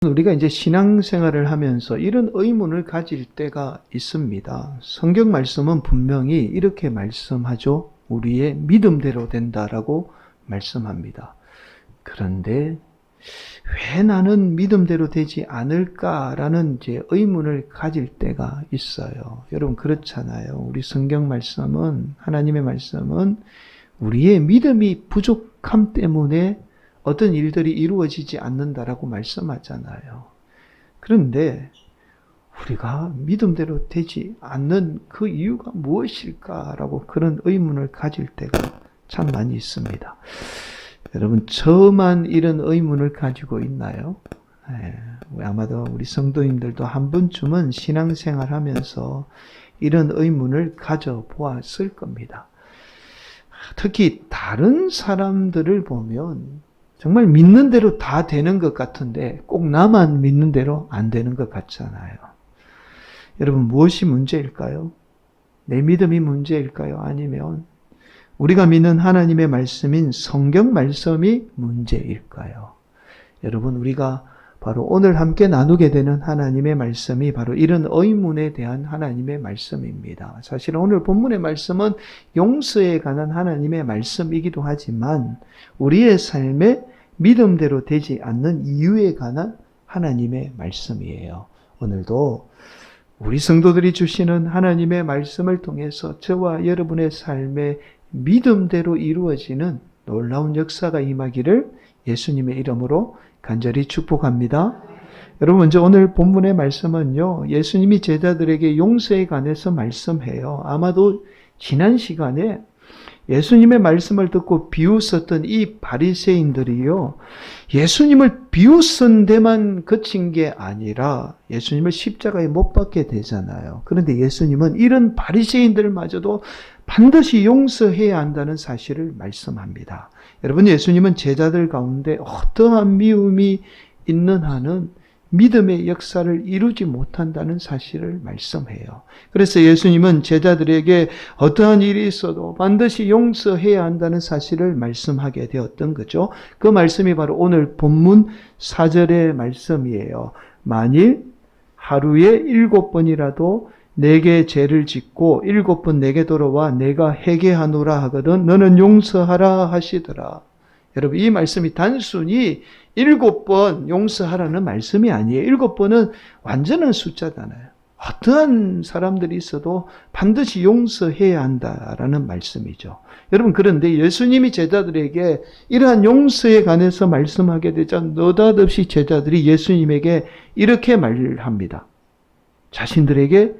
우리가 이제 신앙생활을 하면서 이런 의문을 가질 때가 있습니다. 성경 말씀은 분명히 이렇게 말씀하죠. 우리의 믿음대로 된다라고 말씀합니다. 그런데 왜 나는 믿음대로 되지 않을까라는 이제 의문을 가질 때가 있어요. 여러분 그렇잖아요. 우리 성경 말씀은, 하나님의 말씀은 우리의 믿음이 부족함 때문에 어떤 일들이 이루어지지 않는다라고 말씀하잖아요. 그런데 우리가 믿음대로 되지 않는 그 이유가 무엇일까라고 그런 의문을 가질 때가 참 많이 있습니다. 여러분, 저만 이런 의문을 가지고 있나요? 아마도 우리 성도님들도 한 번쯤은 신앙생활 하면서 이런 의문을 가져보았을 겁니다. 특히 다른 사람들을 보면 정말 믿는 대로 다 되는 것 같은데 꼭 나만 믿는 대로 안 되는 것 같잖아요. 여러분 무엇이 문제일까요? 내 믿음이 문제일까요? 아니면 우리가 믿는 하나님의 말씀인 성경 말씀이 문제일까요? 여러분 우리가 바로 오늘 함께 나누게 되는 하나님의 말씀이 바로 이런 의문에 대한 하나님의 말씀입니다. 사실 오늘 본문의 말씀은 용서에 관한 하나님의 말씀이기도 하지만 우리의 삶에 믿음대로 되지 않는 이유에 관한 하나님의 말씀이에요. 오늘도 우리 성도들이 주시는 하나님의 말씀을 통해서 저와 여러분의 삶에 믿음대로 이루어지는 놀라운 역사가 임하기를 예수님의 이름으로 간절히 축복합니다. 여러분 먼저 오늘 본문의 말씀은요, 예수님이 제자들에게 용서에 관해서 말씀해요. 아마도 지난 시간에 예수님의 말씀을 듣고 비웃었던 이 바리새인들이요, 예수님을 비웃은 데만 그친 게 아니라 예수님을 십자가에 못 박게 되잖아요. 그런데 예수님은 이런 바리새인들마저도 반드시 용서해야 한다는 사실을 말씀합니다. 여러분, 예수님은 제자들 가운데 어떠한 미움이 있는 한은 믿음의 역사를 이루지 못한다는 사실을 말씀해요. 그래서 예수님은 제자들에게 어떠한 일이 있어도 반드시 용서해야 한다는 사실을 말씀하게 되었던 거죠. 그 말씀이 바로 오늘 본문 4절의 말씀이에요. 만일 하루에 7번이라도 내게 죄를 짓고 7번 내게 돌아와 내가 회개하노라 하거든 너는 용서하라 하시더라. 여러분 이 말씀이 단순히 7번 용서하라는 말씀이 아니에요. 7번은 완전한 숫자잖아요. 어떠한 사람들이 있어도 반드시 용서해야 한다라는 말씀이죠. 여러분 그런데 예수님이 제자들에게 이러한 용서에 관해서 말씀하게 되자 느닷없이 제자들이 예수님에게 이렇게 말합니다. 자신들에게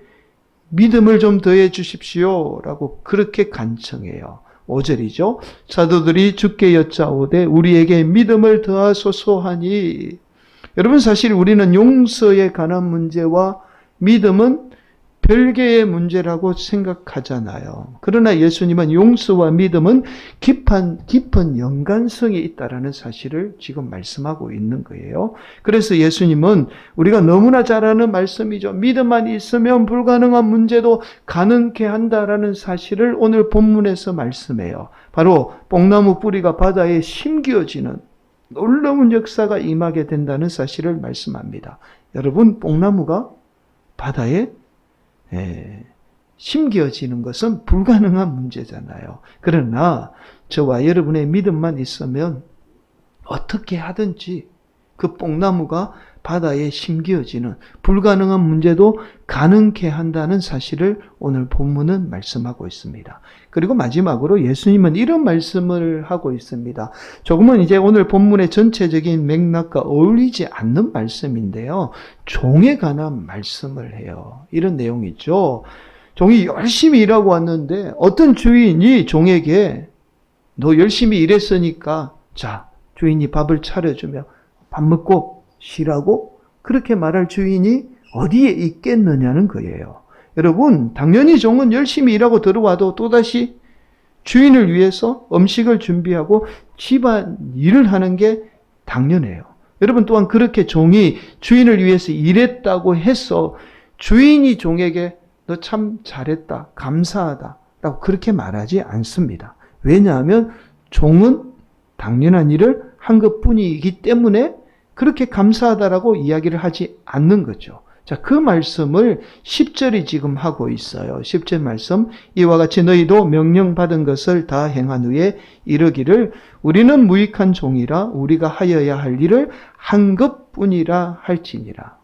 믿음을 좀 더해 주십시오 라고 그렇게 간청해요. 5절이죠. 사도들이 주께 여짜오되 우리에게 믿음을 더하소서 하니. 여러분 사실 우리는 용서에 관한 문제와 믿음은 별개의 문제라고 생각하잖아요. 그러나 예수님은 용서와 믿음은 깊은 연관성이 있다라는 사실을 지금 말씀하고 있는 거예요. 그래서 예수님은 우리가 너무나 잘 아는 말씀이죠. 믿음만 있으면 불가능한 문제도 가능케 한다라는 사실을 오늘 본문에서 말씀해요. 바로 뽕나무 뿌리가 바다에 심겨지는 놀라운 역사가 임하게 된다는 사실을 말씀합니다. 여러분 뽕나무가 바다에 심겨지는 것은 불가능한 문제잖아요. 그러나 저와 여러분의 믿음만 있으면 어떻게 하든지 그 뽕나무가 바다에 심겨지는 불가능한 문제도 가능케 한다는 사실을 오늘 본문은 말씀하고 있습니다. 그리고 마지막으로 예수님은 이런 말씀을 하고 있습니다. 조금은 이제 오늘 본문의 전체적인 맥락과 어울리지 않는 말씀인데요. 종에 관한 말씀을 해요. 이런 내용이 있죠. 종이 열심히 일하고 왔는데 어떤 주인이 종에게 너 열심히 일했으니까 자, 주인이 밥을 차려주며 밥 먹고 쉬라고 그렇게 말할 주인이 어디에 있겠느냐는 거예요. 여러분 당연히 종은 열심히 일하고 들어와도 또다시 주인을 위해서 음식을 준비하고 집안 일을 하는 게 당연해요. 여러분 또한 그렇게 종이 주인을 위해서 일했다고 해서 주인이 종에게 너 참 잘했다, 감사하다 라고 그렇게 말하지 않습니다. 왜냐하면 종은 당연한 일을 한 것뿐이기 때문에 그렇게 감사하다라고 이야기를 하지 않는 거죠. 자, 그 말씀을 10절이 지금 하고 있어요. 10절 말씀, 이와 같이 너희도 명령받은 것을 다 행한 후에 이르기를 우리는 무익한 종이라 우리가 하여야 할 일을 한 것뿐이라 할지니라.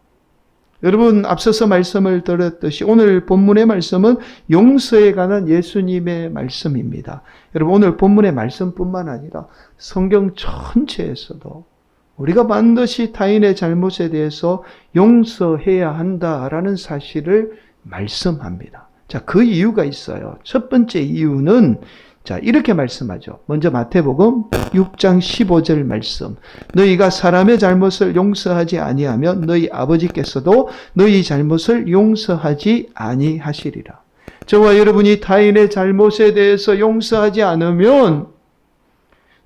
여러분, 앞서서 말씀을 들었듯이 오늘 본문의 말씀은 용서에 관한 예수님의 말씀입니다. 여러분, 오늘 본문의 말씀뿐만 아니라 성경 전체에서도 우리가 반드시 타인의 잘못에 대해서 용서해야 한다라는 사실을 말씀합니다. 자, 그 이유가 있어요. 첫 번째 이유는 자, 이렇게 말씀하죠. 먼저 마태복음 6장 15절 말씀. 너희가 사람의 잘못을 용서하지 아니하면 너희 아버지께서도 너희 잘못을 용서하지 아니하시리라. 저와 여러분이 타인의 잘못에 대해서 용서하지 않으면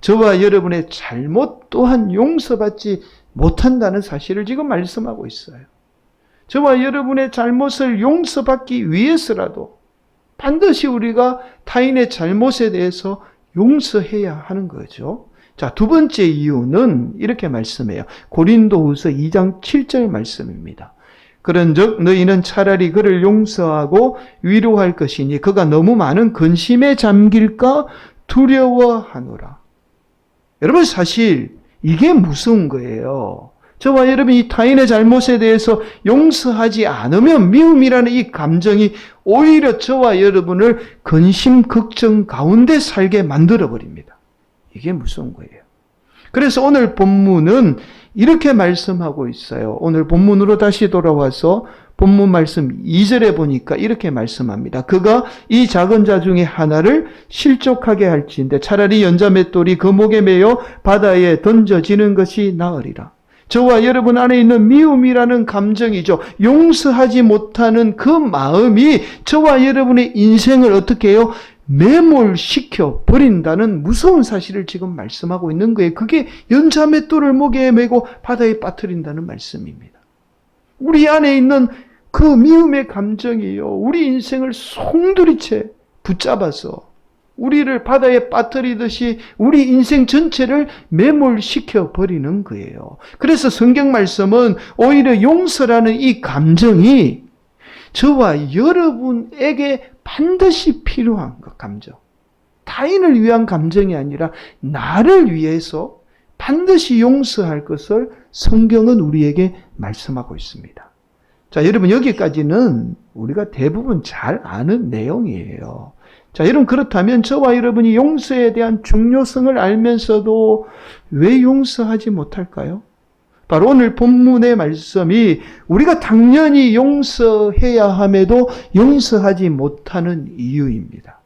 저와 여러분의 잘못 또한 용서받지 못한다는 사실을 지금 말씀하고 있어요. 저와 여러분의 잘못을 용서받기 위해서라도 반드시 우리가 타인의 잘못에 대해서 용서해야 하는 거죠. 자, 두 번째 이유는 이렇게 말씀해요. 고린도후서 2장 7절 말씀입니다. 그런즉 너희는 차라리 그를 용서하고 위로할 것이니 그가 너무 많은 근심에 잠길까 두려워하노라. 여러분, 사실 이게 무서운 거예요. 저와 여러분이 타인의 잘못에 대해서 용서하지 않으면 미움이라는 이 감정이 오히려 저와 여러분을 근심, 걱정 가운데 살게 만들어버립니다. 이게 무서운 거예요. 그래서 오늘 본문은 이렇게 말씀하고 있어요. 오늘 본문으로 다시 돌아와서 본문 말씀 2절에 보니까 이렇게 말씀합니다. 그가 이 작은 자 중에 하나를 실족하게 할지인데 차라리 연자맷돌이 그 목에 매여 바다에 던져지는 것이 나으리라. 저와 여러분 안에 있는 미움이라는 감정이죠. 용서하지 못하는 그 마음이 저와 여러분의 인생을 어떻게 해요? 매몰시켜 버린다는 무서운 사실을 지금 말씀하고 있는 거예요. 그게 연자맷돌을 목에 메고 바다에 빠뜨린다는 말씀입니다. 우리 안에 있는 그 미움의 감정이요, 우리 인생을 송두리째 붙잡아서 우리를 바다에 빠뜨리듯이 우리 인생 전체를 매몰시켜 버리는 거예요. 그래서 성경 말씀은 오히려 용서라는 이 감정이 저와 여러분에게 반드시 필요한 것, 감정. 타인을 위한 감정이 아니라 나를 위해서 반드시 용서할 것을 성경은 우리에게 말씀하고 있습니다. 자, 여러분, 여기까지는 우리가 대부분 잘 아는 내용이에요. 자, 여러분, 그렇다면 저와 여러분이 용서에 대한 중요성을 알면서도 왜 용서하지 못할까요? 바로 오늘 본문의 말씀이 우리가 당연히 용서해야 함에도 용서하지 못하는 이유입니다.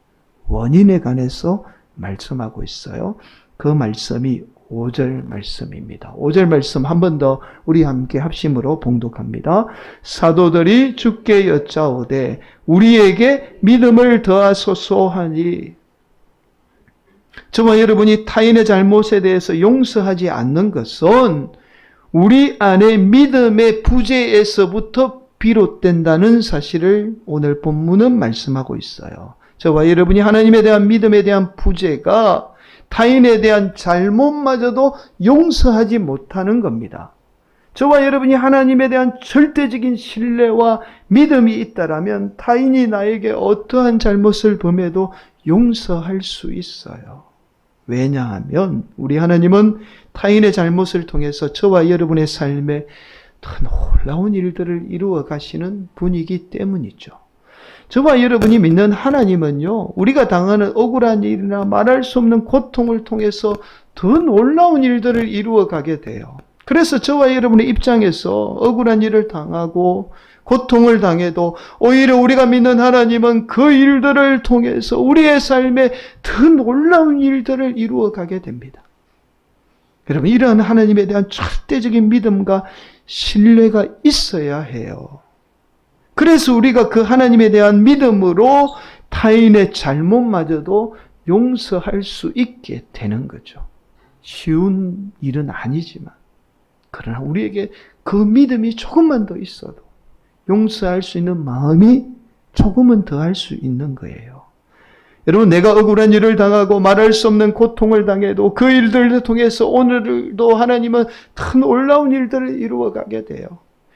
원인에 관해서 말씀하고 있어요. 그 말씀이 5절 말씀입니다. 5절 말씀 한 번 더 우리 함께 합심으로 봉독합니다. 사도들이 주께 여짜오되 우리에게 믿음을 더하소서 하니. 저와 여러분이 타인의 잘못에 대해서 용서하지 않는 것은 우리 안에 믿음의 부재에서부터 비롯된다는 사실을 오늘 본문은 말씀하고 있어요. 저와 여러분이 하나님에 대한 믿음에 대한 부재가 타인에 대한 잘못마저도 용서하지 못하는 겁니다. 저와 여러분이 하나님에 대한 절대적인 신뢰와 믿음이 있다라면 타인이 나에게 어떠한 잘못을 범해도 용서할 수 있어요. 왜냐하면 우리 하나님은 타인의 잘못을 통해서 저와 여러분의 삶에 더 놀라운 일들을 이루어 가시는 분이기 때문이죠. 저와 여러분이 믿는 하나님은요, 우리가 당하는 억울한 일이나 말할 수 없는 고통을 통해서 더 놀라운 일들을 이루어 가게 돼요. 그래서 저와 여러분의 입장에서 억울한 일을 당하고 고통을 당해도 오히려 우리가 믿는 하나님은 그 일들을 통해서 우리의 삶에 더 놀라운 일들을 이루어 가게 됩니다. 여러분, 이러한 하나님에 대한 절대적인 믿음과 신뢰가 있어야 해요. 그래서 우리가 그 하나님에 대한 믿음으로 타인의 잘못마저도 용서할 수 있게 되는 거죠. 쉬운 일은 아니지만, 그러나 우리에게 그 믿음이 조금만 더 있어도 용서할 수 있는 마음이 조금은 더 할 수 있는 거예요. 여러분, 내가 억울한 일을 당하고 말할 수 없는 고통을 당해도 그 일들을 통해서 오늘도 하나님은 큰 놀라운 일들을 이루어가게 돼요.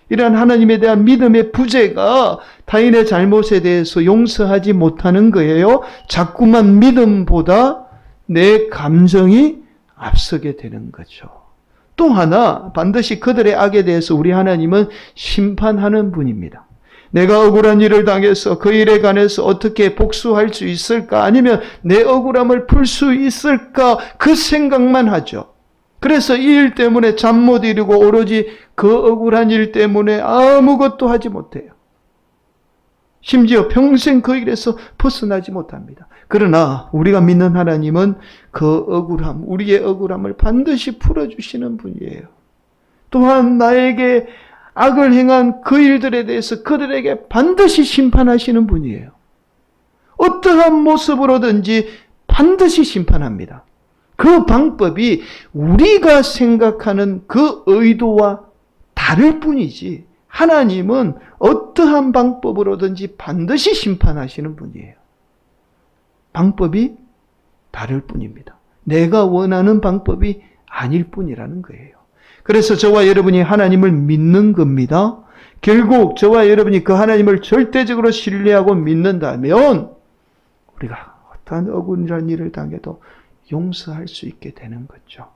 이러한 하나님에 대한 믿음의 부재가 타인의 잘못에 대해서 용서하지 못하는 거예요. 자꾸만 믿음보다 내 감정이 앞서게 되는 거죠. 또 하나, 반드시 그들의 악에 대해서 우리 하나님은 심판하는 분입니다. 내가 억울한 일을 당해서 그 일에 관해서 어떻게 복수할 수 있을까? 아니면 내 억울함을 풀 수 있을까? 그 생각만 하죠. 그래서 이 일 때문에 잠 못 이루고 오로지 그 억울한 일 때문에 아무것도 하지 못해요. 심지어 평생 그 일에서 벗어나지 못합니다. 그러나 우리가 믿는 하나님은 그 억울함, 우리의 억울함을 반드시 풀어주시는 분이에요. 또한 나에게 악을 행한 그 일들에 대해서 그들에게 반드시 심판하시는 분이에요. 어떠한 모습으로든지 반드시 심판합니다. 그 방법이 우리가 생각하는 그 의도와 다를 뿐이지 하나님은 어떠한 방법으로든지 반드시 심판하시는 분이에요. 방법이 다를 뿐입니다. 내가 원하는 방법이 아닐 뿐이라는 거예요. 그래서 저와 여러분이 하나님을 믿는 겁니다. 결국 저와 여러분이 그 하나님을 절대적으로 신뢰하고 믿는다면 우리가 어떠한 억울한 일을 당해도 용서할 수 있게 되는 거죠.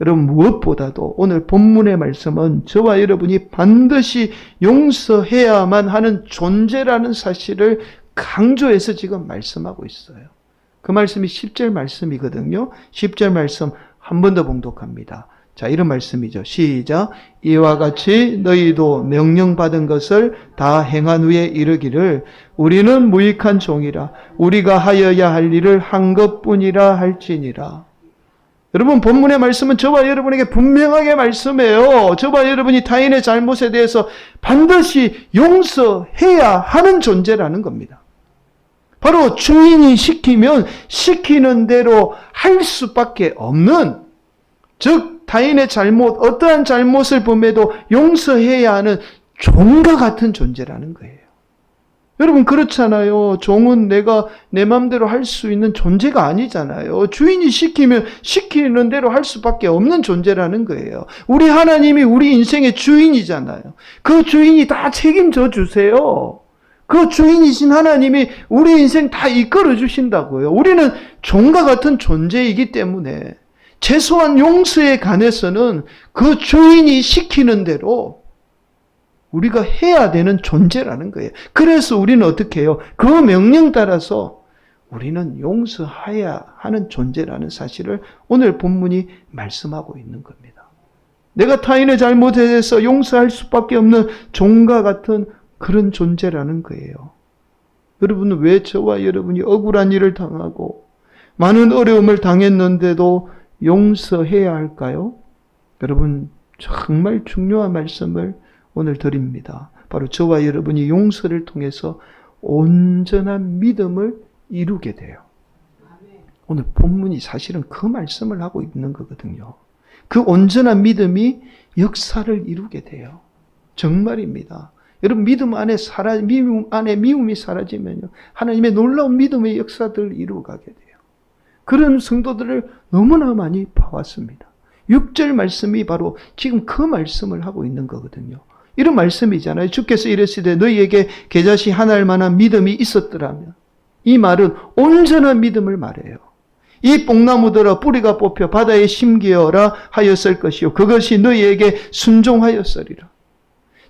여러분, 무엇보다도 오늘 본문의 말씀은 저와 여러분이 반드시 용서해야만 하는 존재라는 사실을 강조해서 지금 말씀하고 있어요. 그 말씀이 10절 말씀이거든요. 10절 말씀 한 번 더 봉독합니다. 자, 이런 말씀이죠. 시작. 이와 같이 너희도 명령받은 것을 다 행한 후에 이르기를 우리는 무익한 종이라 우리가 하여야 할 일을 한 것뿐이라 할지니라. 여러분, 본문의 말씀은 저와 여러분에게 분명하게 말씀해요. 저와 여러분이 타인의 잘못에 대해서 반드시 용서해야 하는 존재라는 겁니다. 바로 주인이 시키면 시키는 대로 할 수밖에 없는, 즉 타인의 잘못, 어떠한 잘못을 범해도 용서해야 하는 종과 같은 존재라는 거예요. 여러분, 그렇잖아요. 종은 내가 내 마음대로 할 수 있는 존재가 아니잖아요. 주인이 시키면 시키는 대로 할 수밖에 없는 존재라는 거예요. 우리 하나님이 우리 인생의 주인이잖아요. 그 주인이 다 책임져 주세요. 그 주인이신 하나님이 우리 인생 다 이끌어 주신다고요. 우리는 종과 같은 존재이기 때문에 최소한 용서에 관해서는 그 주인이 시키는 대로 우리가 해야 되는 존재라는 거예요. 그래서 우리는 어떻게 해요? 그 명령 따라서 우리는 용서해야 하는 존재라는 사실을 오늘 본문이 말씀하고 있는 겁니다. 내가 타인의 잘못에 대해서 용서할 수밖에 없는 종과 같은 그런 존재라는 거예요. 여러분은 왜 저와 여러분이 억울한 일을 당하고 많은 어려움을 당했는데도 용서해야 할까요? 여러분, 정말 중요한 말씀을 오늘 드립니다. 바로 저와 여러분이 용서를 통해서 온전한 믿음을 이루게 돼요. 오늘 본문이 사실은 그 말씀을 하고 있는 거거든요. 그 온전한 믿음이 역사를 이루게 돼요. 정말입니다. 여러분, 믿음 안에 미움이 사라지면요, 하나님의 놀라운 믿음의 역사들을 이루어가게 돼요. 그런 성도들을 너무나 많이 봐왔습니다. 6절 말씀이 바로 지금 그 말씀을 하고 있는 거거든요. 이런 말씀이잖아요. 주께서 이르시되 너희에게 겨자씨 하나일 만한 믿음이 있었더라면, 이 말은 온전한 믿음을 말해요. 이 뽕나무들아 뿌리가 뽑혀 바다에 심기어라 하였을 것이요 그것이 너희에게 순종하였으리라.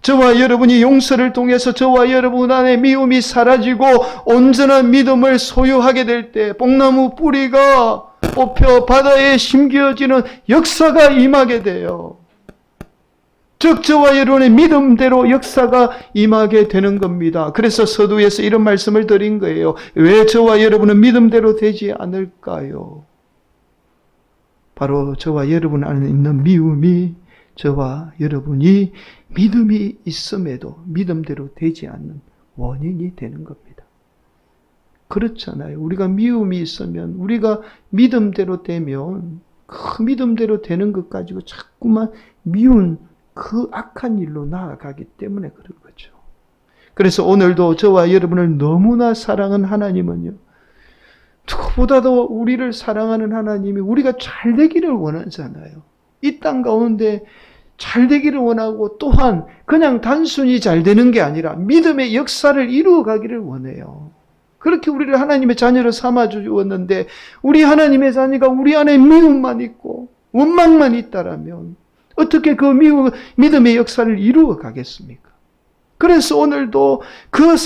저와 여러분이 용서를 통해서 저와 여러분 안에 미움이 사라지고 온전한 믿음을 소유하게 될 때 뽕나무 뿌리가 뽑혀 바다에 심겨지는 역사가 임하게 돼요. 즉 저와 여러분의 믿음대로 역사가 임하게 되는 겁니다. 그래서 서두에서 이런 말씀을 드린 거예요. 왜 저와 여러분은 믿음대로 되지 않을까요? 바로 저와 여러분 안에 있는 미움이 저와 여러분이 믿음이 있음에도 믿음대로 되지 않는 원인이 되는 겁니다. 그렇잖아요. 우리가 미움이 있으면, 우리가 믿음대로 되면 그 믿음대로 되는 것 가지고 자꾸만 미운 그 악한 일로 나아가기 때문에 그런 거죠. 그래서 오늘도 저와 여러분을 너무나 사랑한 하나님은요, 그보다도 우리를 사랑하는 하나님이 우리가 잘 되기를 원하잖아요. 이 땅 가운데 잘 되기를 원하고 또한 그냥 단순히 잘 되는 게 아니라 믿음의 역사를 이루어 가기를 원해요. 그렇게 우리를 하나님의 자녀로 삼아 주었는데 우리 하나님의 자녀가 우리 안에 미움만 있고 원망만 있다라면 어떻게 그 믿음의 역사를 이루어 가겠습니까? 그래서 오늘도 그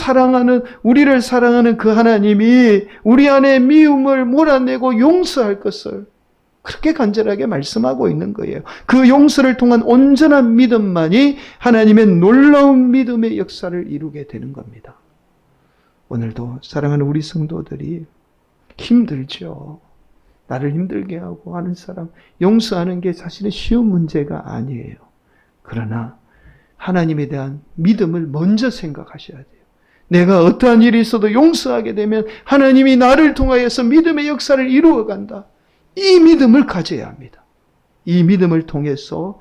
우리를 사랑하는 그 하나님이 우리 안에 미움을 몰아내고 용서할 것을 그렇게 간절하게 말씀하고 있는 거예요. 그 용서를 통한 온전한 믿음만이 하나님의 놀라운 믿음의 역사를 이루게 되는 겁니다. 오늘도 사랑하는 우리 성도들이 힘들죠. 나를 힘들게 하고 하는 사람 용서하는 게 사실은 쉬운 문제가 아니에요. 그러나 하나님에 대한 믿음을 먼저 생각하셔야 돼요. 내가 어떠한 일이 있어도 용서하게 되면 하나님이 나를 통하여서 믿음의 역사를 이루어 간다. 이 믿음을 가져야 합니다. 이 믿음을 통해서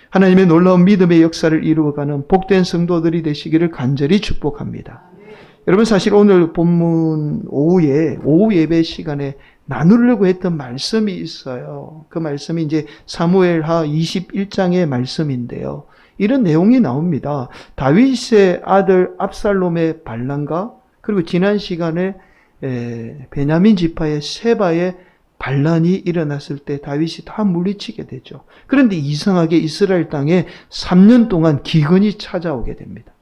하나님의 놀라운 믿음의 역사를 이루어가는 복된 성도들이 되시기를 간절히 축복합니다. 여러분 사실 오늘 본문 오후 예배 시간에 나누려고 했던 말씀이 있어요. 그 말씀이 이제 사무엘하 21장의 말씀인데요. 이런 내용이 나옵니다. 다윗의 아들 압살롬의 반란과 그리고 지난 시간에 베냐민 지파의 세바의 반란이 일어났을 때 다윗이 다 물리치게 되죠. 그런데 이상하게 이스라엘 땅에 3년 동안 기근이 찾아오게 됩니다.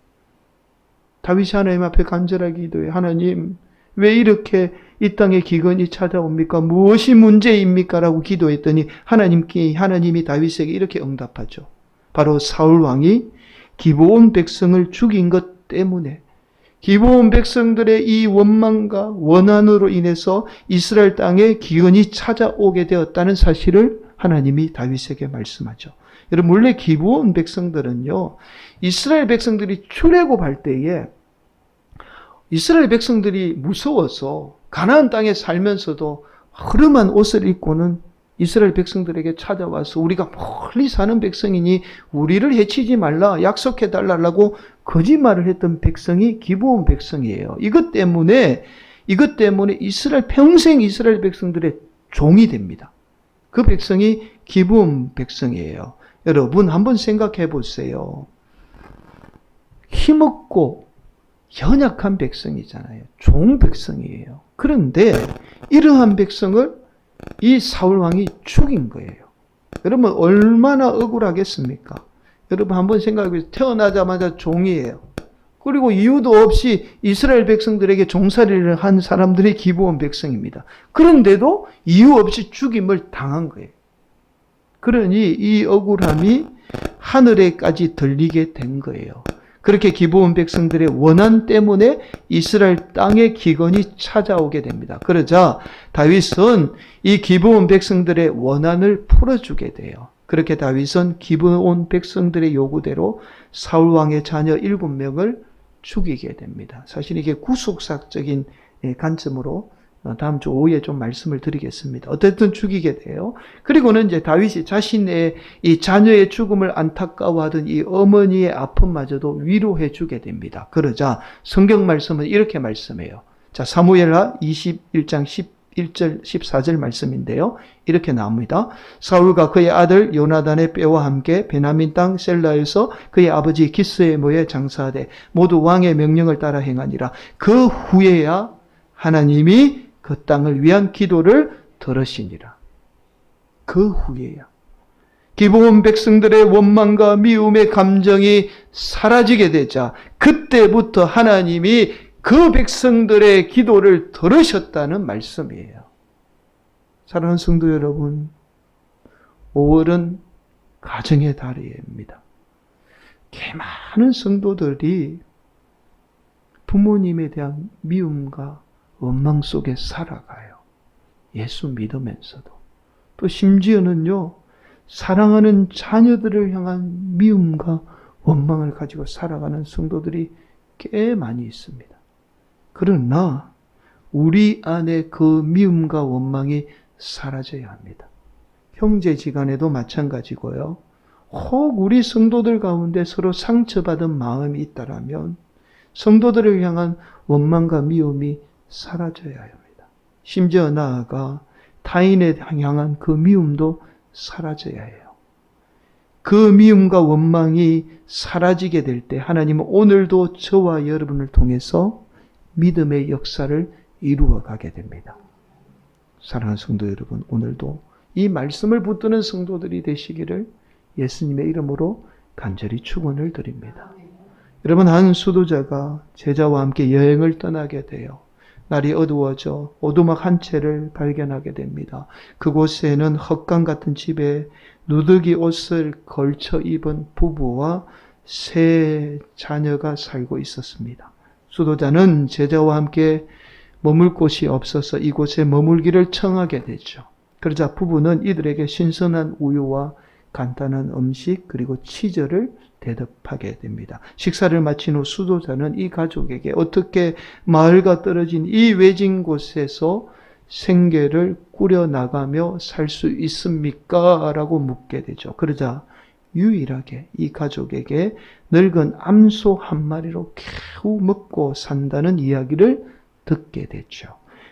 다윗이 하나님 앞에 간절하게 기도해 하나님 왜 이렇게 이 땅에 기근이 찾아옵니까? 무엇이 문제입니까? 라고 기도했더니 하나님이 다윗에게 이렇게 응답하죠. 바로 사울 왕이 기브온 백성을 죽인 것 때문에 기브온 백성들의 이 원망과 원한으로 인해서 이스라엘 땅에 기근이 찾아오게 되었다는 사실을 하나님이 다윗에게 말씀하죠. 여러분 원래 기브온 백성들은요. 이스라엘 백성들이 출애굽할 때에 이스라엘 백성들이 무서워서 가나안 땅에 살면서도 허름한 옷을 입고는 이스라엘 백성들에게 찾아와서 우리가 멀리 사는 백성이니 우리를 해치지 말라 약속해 달라고 거짓말을 했던 백성이 기브온 백성이에요. 이것 때문에 평생 이스라엘 백성들의 종이 됩니다. 그 백성이 기브온 백성이에요. 여러분 한번 생각해 보세요. 힘없고 연약한 백성이잖아요. 종 백성이에요. 그런데 이러한 백성을 이 사울왕이 죽인 거예요. 여러분 얼마나 억울하겠습니까? 여러분 한번 생각해 보세요. 태어나자마자 종이에요. 그리고 이유도 없이 이스라엘 백성들에게 종살이를 한 사람들이 기브온 백성입니다. 그런데도 이유 없이 죽임을 당한 거예요. 그러니 이 억울함이 하늘에까지 들리게 된 거예요. 그렇게 기브온 백성들의 원한 때문에 이스라엘 땅에 기근이 찾아오게 됩니다. 그러자 다윗은 이 기브온 백성들의 원한을 풀어주게 돼요. 그렇게 다윗은 기브온 백성들의 요구대로 사울 왕의 자녀 7명을 죽이게 됩니다. 사실 이게 구속사적인 관점으로 다음 주 오후에 좀 말씀을 드리겠습니다. 어쨌든 죽이게 돼요. 그리고는 이제 다윗이 자신의 이 자녀의 죽음을 안타까워하던 이 어머니의 아픔마저도 위로해 주게 됩니다. 그러자 성경 말씀은 이렇게 말씀해요. 자, 사무엘하 21장 11절 14절 말씀인데요. 이렇게 나옵니다. 사울과 그의 아들 요나단의 뼈와 함께 베냐민 땅 셀라에서 그의 아버지 기스에 모여 장사하되 모두 왕의 명령을 따라 행하니라. 그 후에야 하나님이 그 땅을 위한 기도를 들으시니라. 그 후에야. 기브온 백성들의 원망과 미움의 감정이 사라지게 되자 그때부터 하나님이 그 백성들의 기도를 들으셨다는 말씀이에요. 사랑하는 성도 여러분, 5월은 가정의 달입니다. 많은 성도들이 부모님에 대한 미움과 원망 속에 살아가요. 예수 믿으면서도. 또 심지어는요, 사랑하는 자녀들을 향한 미움과 원망을 가지고 살아가는 성도들이 꽤 많이 있습니다. 그러나 우리 안에 그 미움과 원망이 사라져야 합니다. 형제지간에도 마찬가지고요. 혹 우리 성도들 가운데 서로 상처받은 마음이 있다라면 성도들을 향한 원망과 미움이 사라져야 합니다. 심지어 나아가 타인에 향한 그 미움도 사라져야 해요. 그 미움과 원망이 사라지게 될 때 하나님은 오늘도 저와 여러분을 통해서 믿음의 역사를 이루어 가게 됩니다. 사랑하는 성도 여러분, 오늘도 이 말씀을 붙드는 성도들이 되시기를 예수님의 이름으로 간절히 축원을 드립니다. 여러분, 한 수도자가 제자와 함께 여행을 떠나게 돼요. 날이 어두워져 오두막 한 채를 발견하게 됩니다. 그곳에는 헛간 같은 집에 누더기 옷을 걸쳐 입은 부부와 세 자녀가 살고 있었습니다. 수도자는 제자와 함께 머물 곳이 없어서 이곳에 머물기를 청하게 되죠. 그러자 부부는 이들에게 신선한 우유와 간단한 음식 그리고 치즈를 대접하게 됩니다. 식사를 마친 후 수도자는 이 가족에게 어떻게 마을과 떨어진 이 외진 곳에서 생계를 꾸려나가며 살 수 있습니까? 라고 묻게 되죠. 그러자 유일하게 이 가족에게 늙은 암소 한 마리로 겨우 먹고 산다는 이야기를 듣게 됐죠.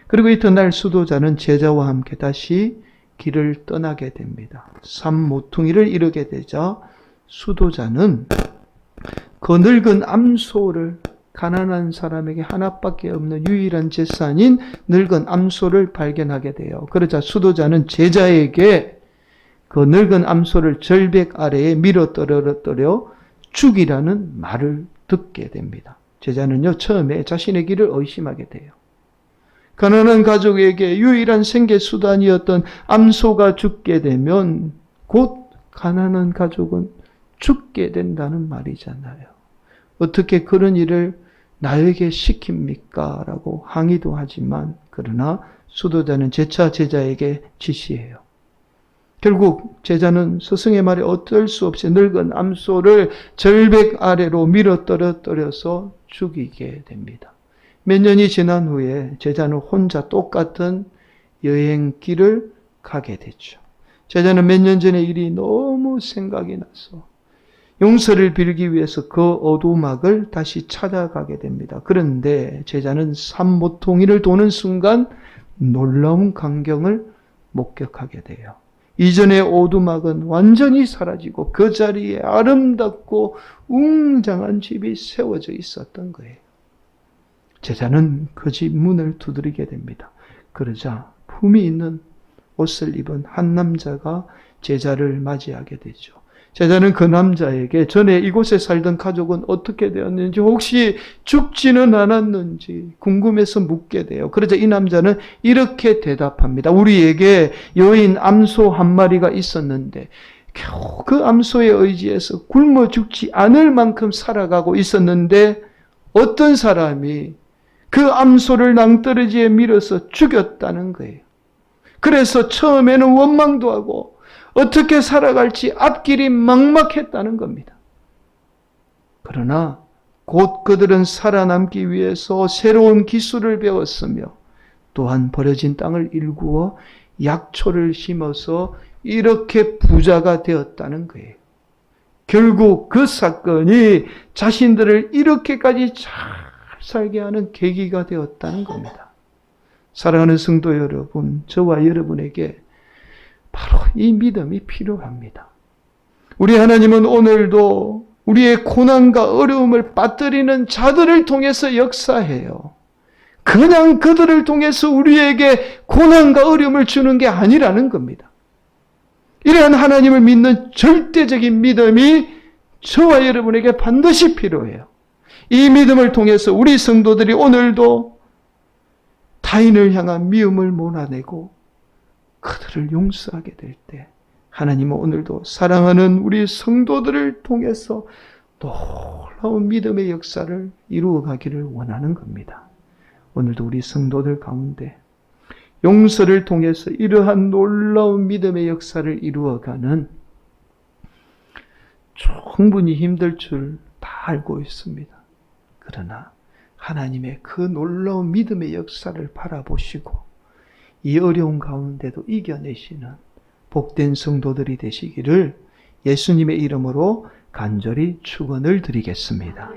그리고 이튿날 수도자는 제자와 함께 다시 길을 떠나게 됩니다. 산 모퉁이를 이르게 되자 수도자는 그 늙은 암소를 가난한 사람에게 하나밖에 없는 유일한 재산인 늙은 암소를 발견하게 돼요. 그러자 수도자는 제자에게 그 늙은 암소를 절벽 아래에 밀어 떨어뜨려 죽이라는 말을 듣게 됩니다. 제자는요, 처음에 자신의 길을 의심하게 돼요. 가난한 가족에게 유일한 생계 수단이었던 암소가 죽게 되면 곧 가난한 가족은 죽게 된다는 말이잖아요. 어떻게 그런 일을 나에게 시킵니까? 라고 항의도 하지만 그러나 수도자는 재차 제자에게 지시해요. 결국 제자는 스승의 말에 어쩔 수 없이 늙은 암소를 절벽 아래로 밀어 떨어뜨려서 죽이게 됩니다. 몇 년이 지난 후에 제자는 혼자 똑같은 여행길을 가게 됐죠. 제자는 몇 년 전의 일이 너무 생각이 나서 용서를 빌기 위해서 그 오두막을 다시 찾아가게 됩니다. 그런데 제자는 산 모퉁이를 도는 순간 놀라운 광경을 목격하게 돼요. 이전의 오두막은 완전히 사라지고 그 자리에 아름답고 웅장한 집이 세워져 있었던 거예요. 제자는 그 집 문을 두드리게 됩니다. 그러자 품이 있는 옷을 입은 한 남자가 제자를 맞이하게 되죠. 제자는 그 남자에게 전에 이곳에 살던 가족은 어떻게 되었는지, 혹시 죽지는 않았는지 궁금해서 묻게 돼요. 그러자 이 남자는 이렇게 대답합니다. 우리에게 여인 암소 한 마리가 있었는데 겨우 그 암소의 의지에서 굶어 죽지 않을 만큼 살아가고 있었는데 어떤 사람이 그 암소를 낭떠러지에 밀어서 죽였다는 거예요. 그래서 처음에는 원망도 하고 어떻게 살아갈지 앞길이 막막했다는 겁니다. 그러나 곧 그들은 살아남기 위해서 새로운 기술을 배웠으며 또한 버려진 땅을 일구어 약초를 심어서 이렇게 부자가 되었다는 거예요. 결국 그 사건이 자신들을 이렇게까지 잘 살게 하는 계기가 되었다는 겁니다. 사랑하는 성도 여러분, 저와 여러분에게 바로 이 믿음이 필요합니다. 우리 하나님은 오늘도 우리의 고난과 어려움을 빠뜨리는 자들을 통해서 역사해요. 그냥 그들을 통해서 우리에게 고난과 어려움을 주는 게 아니라는 겁니다. 이러한 하나님을 믿는 절대적인 믿음이 저와 여러분에게 반드시 필요해요. 이 믿음을 통해서 우리 성도들이 오늘도 타인을 향한 미움을 몰아내고 그들을 용서하게 될 때 하나님은 오늘도 사랑하는 우리 성도들을 통해서 놀라운 믿음의 역사를 이루어 가기를 원하는 겁니다. 오늘도 우리 성도들 가운데 용서를 통해서 이러한 놀라운 믿음의 역사를 이루어가는, 충분히 힘들 줄 다 알고 있습니다. 그러나 하나님의 그 놀라운 믿음의 역사를 바라보시고 이 어려운 가운데도 이겨내시는 복된 성도들이 되시기를 예수님의 이름으로 간절히 축원을 드리겠습니다.